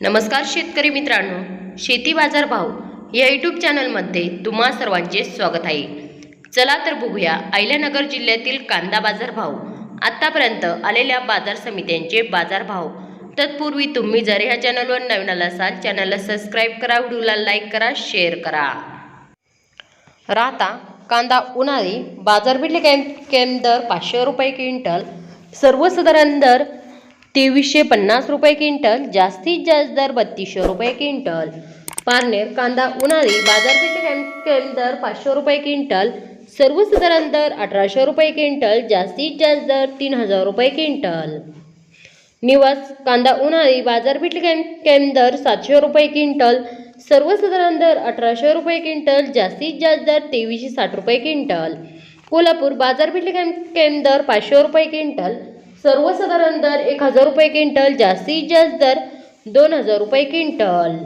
नमस्कार शेतकरी मित्रांनो, शेती बाजार भाव या यूट्यूब चॅनलमध्ये तुम्हा सर्वांचे स्वागत आहे। चला तर बघूया अहिल्यानगर जिल्ह्यातील कांदा बाजार भाव, आतापर्यंत आलेल्या बाजार समित्यांचे बाजार भाव। तत्पूर्वी तुम्ही जर ह्या चॅनलवर नवीन असाल चॅनलला सबस्क्राईब करा, व्हिडिओला लाईक करा, शेअर करा। राहता कांदा उन्हाळी बाजारपेठ कॅम्प दर 500 रुपये क्विंटल, सर्वसाधारण दर 2350 रुपये क्विंटल, जास्तीत जास्त दर 3200 रुपये क्विंटल। पारनेर कांदा उन्हाळी बाजारपेठ कॅम्प दर 500 रुपये क्विंटल, सर्वसाधारण दर 1800 रुपये क्विंटल, जास्तीत जास्त दर 3000 रुपये क्विंटल। निवास कांदा उन्हाळी बाजारपेठ कॅम्प दर 700 रुपये क्विंटल, सर्वसाधारण दर 1800 रुपये क्विंटल, जास्तीत जास्त दर 2360 रुपये क्विंटल। कोल्हापूर बाजारपेठ कॅम्प दर 500 रुपये क्विंटल, सर्वसाधारण दर 1000 रुपये क्विंटल, जास्तीत जास्त दर 2000 रुपये क्विंटल।